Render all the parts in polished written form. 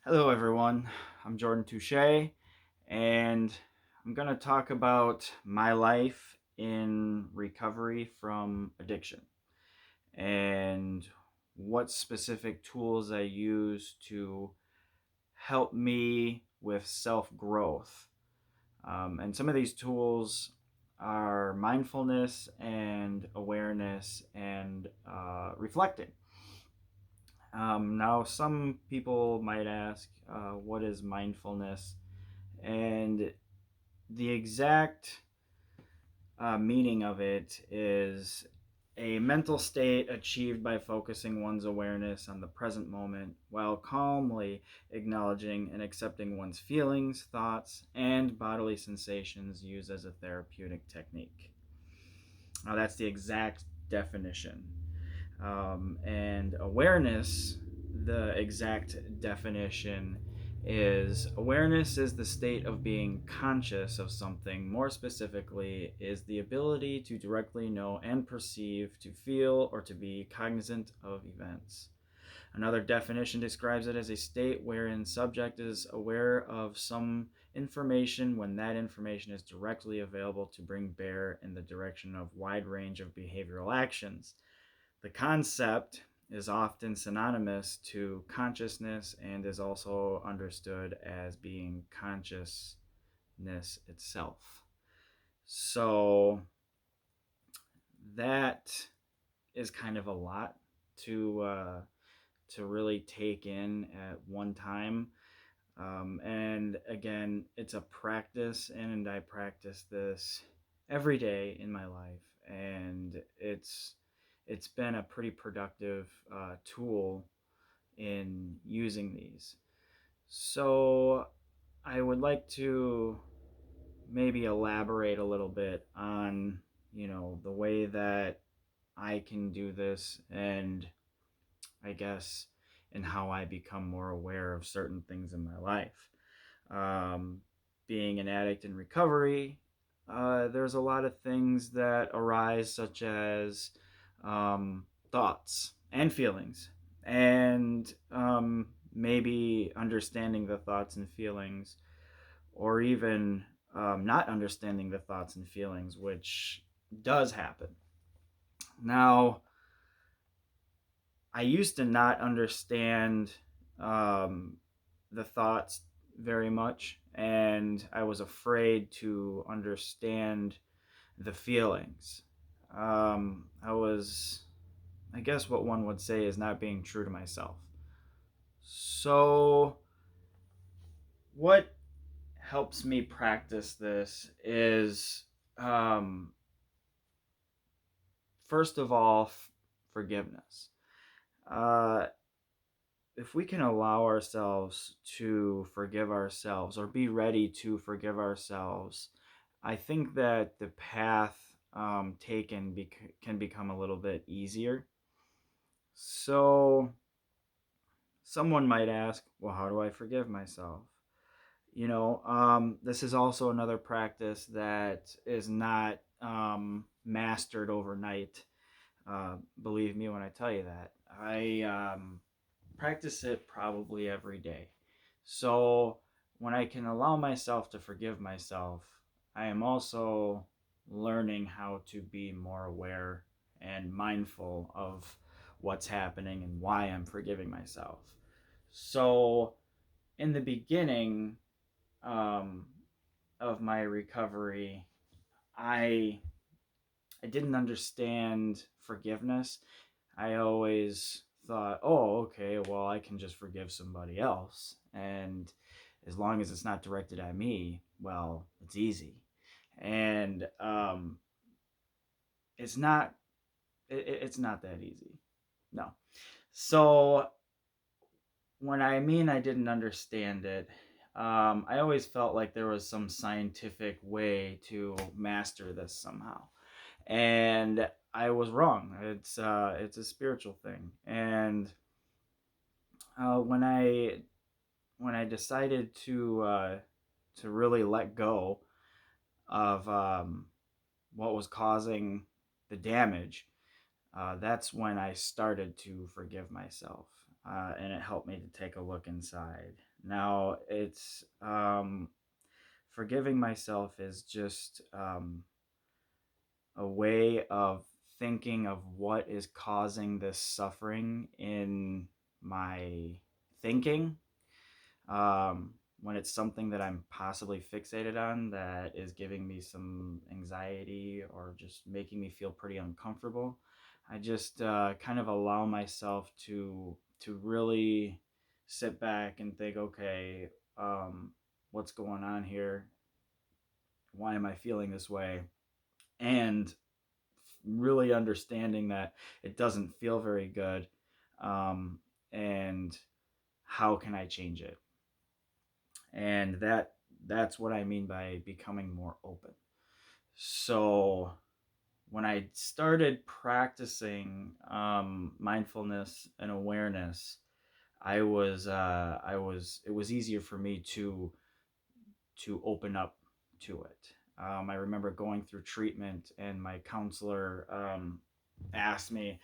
Hello, everyone. I'm Jordan Touche, and I'm going to talk about my life in recovery from addiction and what specific tools I use to help me with self growth. And some of these tools are mindfulness and awareness and reflecting. Now, some people might ask, what is mindfulness? And the exact meaning of it is a mental state achieved by focusing one's awareness on the present moment while calmly acknowledging and accepting one's feelings, thoughts, and bodily sensations used as a therapeutic technique. Now, that's the exact definition. And awareness, the exact definition is the state of being conscious of something. More specifically, is the ability to directly know and perceive, to feel, or to be cognizant of events. Another definition describes it as a state wherein subject is aware of some information when that information is directly available to bring bear in the direction of wide range of behavioral actions. The concept is often synonymous to consciousness and is also understood as being consciousness itself. So that is kind of a lot to really take in at one time. And again, it's a practice, and I practice this every day in my life, and it's been a pretty productive tool in using these. So I would like to maybe elaborate a little bit on the way that I can do this, and I guess in how I become more aware of certain things in my life. um, Being an addict in recovery, there's a lot of things that arise, such as thoughts and feelings, and maybe understanding the thoughts and feelings, or even not understanding the thoughts and feelings, which does happen. Now, I used to not understand um, the thoughts very much, and I was afraid to understand the feelings. I guess what one would say is not being true to myself. So, what helps me practice this is, um, first of all, forgiveness. Uh, if we can allow ourselves to forgive ourselves or be ready to forgive ourselves, I think that the path taken can become a little bit easier. So, someone might ask, well, how do I forgive myself? This is also another practice that is not mastered overnight. Believe me when I tell you that. I practice it probably every day. So when I can allow myself to forgive myself, I am also learning how to be more aware and mindful of what's happening and why I'm forgiving myself. So in the beginning um, of my recovery, I I didn't understand forgiveness. I always thought, oh, okay, well, I can just forgive somebody else. And as long as it's not directed at me, well, it's easy. And it's not it's not that easy. No. So when I mean I didn't understand it, I always felt like there was some scientific way to master this somehow, and I was wrong. It's a spiritual thing, and when I decided to really let go of what was causing the damage, that's when I started to forgive myself. and it helped me to take a look inside. Now, it's forgiving myself is just a way of thinking of what is causing this suffering in my thinking. When it's something that I'm possibly fixated on that is giving me some anxiety or just making me feel pretty uncomfortable, I just kind of allow myself to really sit back and think, okay, what's going on here? Why am I feeling this way? And really understanding that it doesn't feel very good, um, and how can I change it? And that's what I mean by becoming more open. So when I started practicing mindfulness and awareness, it was easier for me to open up to it. I remember going through treatment, and my counselor asked me,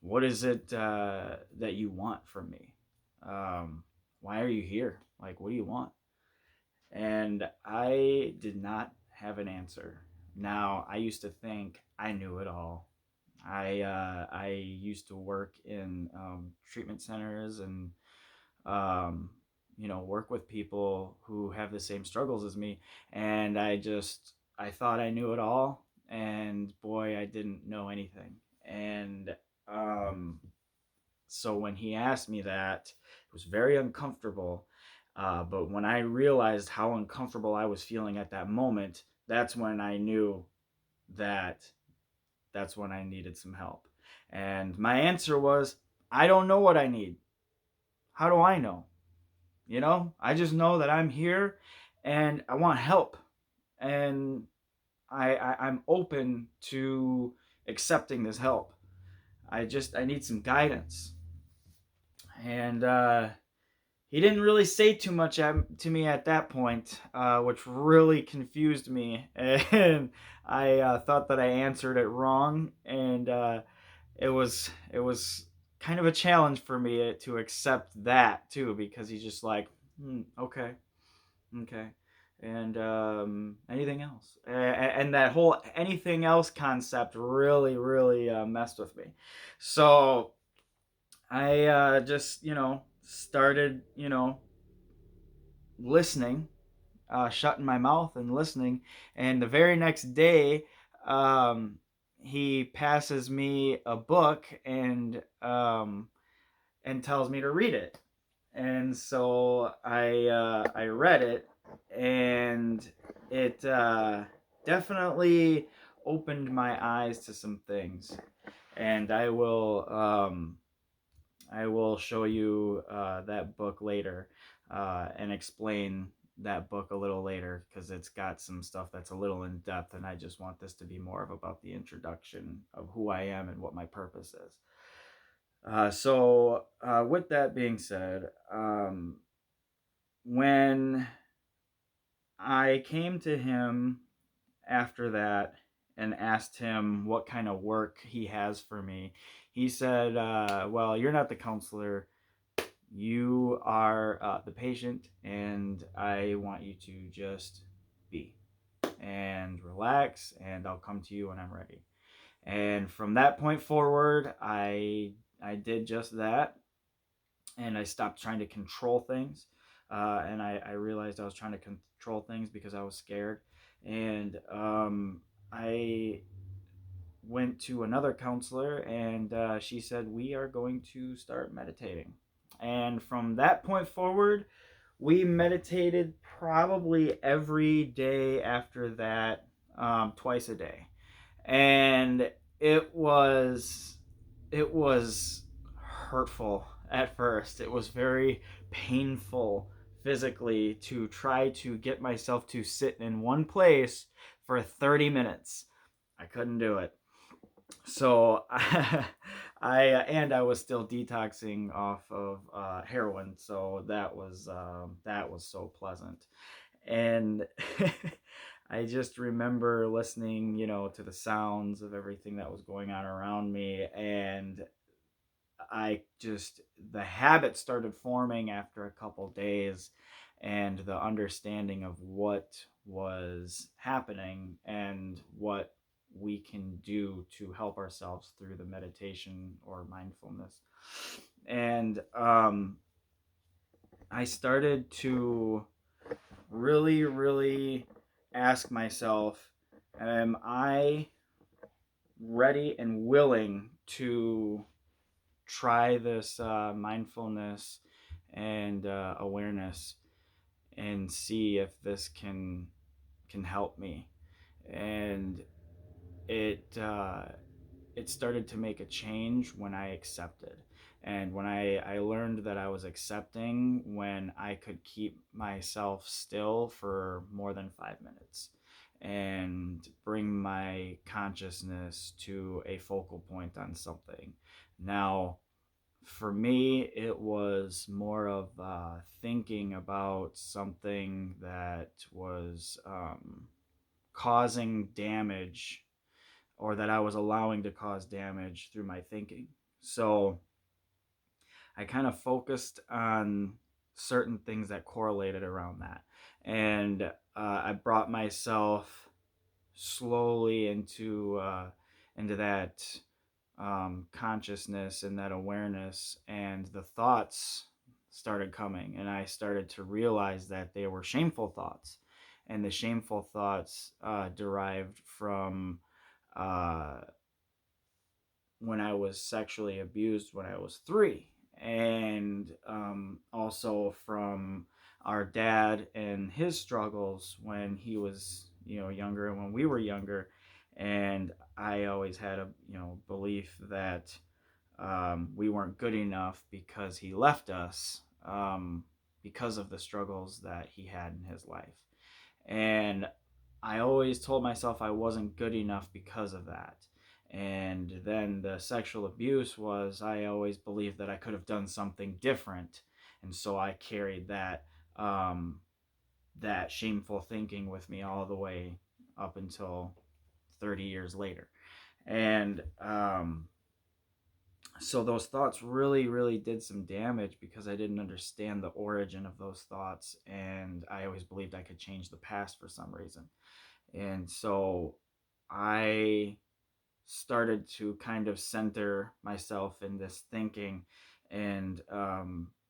"What is it that you want from me? Why are you here? Like, what do you want?" And I did not have an answer. Now, I used to think I knew it all. I used to work in treatment centers and um, work with people who have the same struggles as me, and I thought I knew it all, and boy, I didn't know anything. And um, so when he asked me that, it was very uncomfortable. But when I realized how uncomfortable I was feeling at that moment, that's when I knew that that's when I needed some help. And my answer was, I don't know what I need. How do I know? I just know that I'm here and I want help. And I'm open to accepting this help. I need some guidance. And he didn't really say too much to me at that point, which really confused me. And I thought that I answered it wrong, and it was kind of a challenge for me to accept that too, because he's just like, okay, okay, and anything else, and that whole anything else concept really, really messed with me. So I just started listening, shutting my mouth and listening. And the very next day, um, he passes me a book and tells me to read it. And so I read it, and it definitely opened my eyes to some things. And I will show you that book later, and explain that book a little later, because it's got some stuff that's a little in depth, and I just want this to be more of about the introduction of who I am and what my purpose is. With that being said, when I came to him after that and asked him what kind of work he has for me, he said, "Well, you're not the counselor. You are the patient, and I want you to just be and relax, and I'll come to you when I'm ready." And from that point forward, I did just that, and I stopped trying to control things. And I realized I was trying to control things because I was scared. And I went to another counselor, and she said, "We are going to start meditating." And from that point forward, we meditated probably every day after that, twice a day. And it was it was hurtful at first. It was very painful physically to try to get myself to sit in one place for 30 minutes. I couldn't do it. So I was still detoxing off of heroin, so that was so pleasant. And I just remember listening, to the sounds of everything that was going on around me, and I just, the habit started forming after a couple days, and the understanding of what was happening and what we can do to help ourselves through the meditation or mindfulness. And I started to really, really ask myself, am I ready and willing to try this mindfulness and awareness and see if this can help me? And it it started to make a change when I accepted. And when I learned that I was accepting when I could keep myself still for more than 5 minutes and bring my consciousness to a focal point on something. Now, for me, it was more of thinking about something that was causing damage, or that I was allowing to cause damage through my thinking. So I kind of focused on certain things that correlated around that. And I brought myself slowly into that consciousness and that awareness, and the thoughts started coming, and I started to realize that they were shameful thoughts, and the shameful thoughts derived from uh, when I was sexually abused when I was 3, and also from our dad and his struggles when he was, younger, and when we were younger. And I always had a, belief that we weren't good enough because he left us, because of the struggles that he had in his life. And I always told myself I wasn't good enough because of that. And then the sexual abuse was, I always believed that I could have done something different. And so I carried um, that shameful thinking with me all the way up until 30 years later. And so those thoughts really, really did some damage because I didn't understand the origin of those thoughts. And I always believed I could change the past for some reason. And so I started to kind of center myself in this thinking, and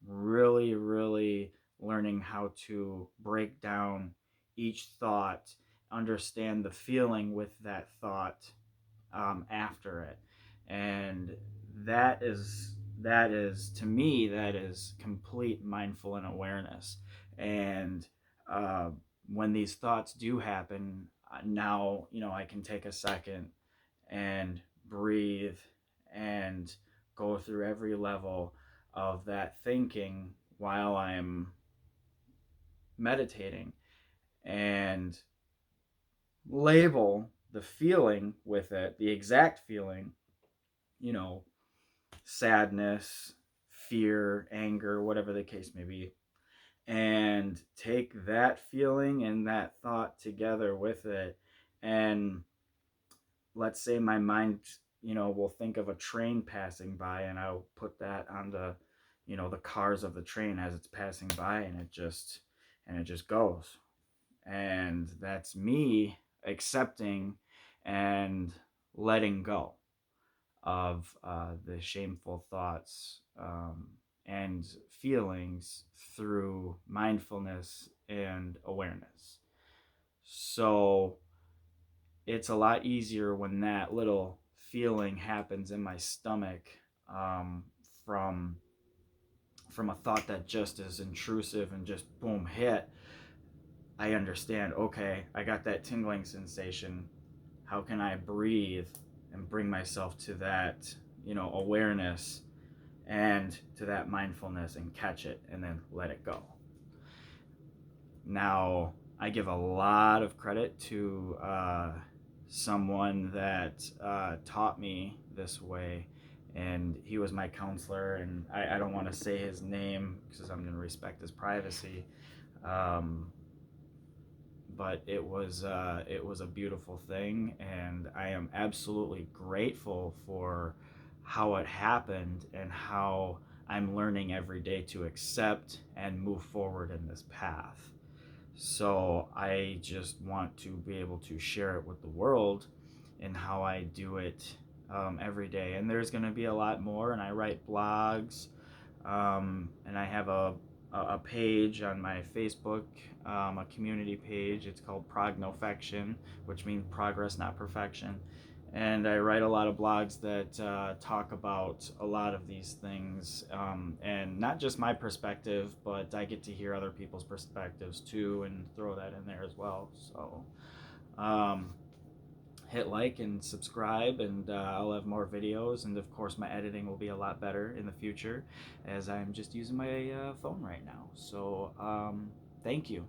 really, really learning how to break down each thought, understand the feeling with that thought after it. And that is to me, that is complete mindful and awareness. And uh, when these thoughts do happen, now I can take a second and breathe and go through every level of that thinking while I'm meditating, and label the feeling with it, the exact feeling, you know, sadness, fear, anger, whatever the case may be, and take that feeling and that thought together with it. And let's say my mind, will think of a train passing by, and I'll put that on the cars of the train as it's passing by, and it just goes. And that's me accepting and letting go of the shameful thoughts and feelings through mindfulness and awareness. So it's a lot easier when that little feeling happens in my stomach, um, from a thought that just is intrusive and just boom hit. I understand, okay, I got that tingling sensation. How can I breathe and bring myself to that, awareness, and to that mindfulness, and catch it and then let it go? Now, I give a lot of credit to someone that taught me this way, and he was my counselor. And I don't want to say his name because I'm going to respect his privacy. Um, but it was a beautiful thing, and I am absolutely grateful for how it happened and how I'm learning every day to accept and move forward in this path. So I just want to be able to share it with the world and how I do it every day. And there's going to be a lot more. And I write blogs, and I have a page on my Facebook, a community page. It's called Prognofection, which means progress, not perfection. And I write a lot of blogs that talk about a lot of these things, and not just my perspective, but I get to hear other people's perspectives too, and throw that in there as well. So um, hit like and subscribe, and I'll have more videos, and of course my editing will be a lot better in the future, as I'm just using my phone right now. So thank you.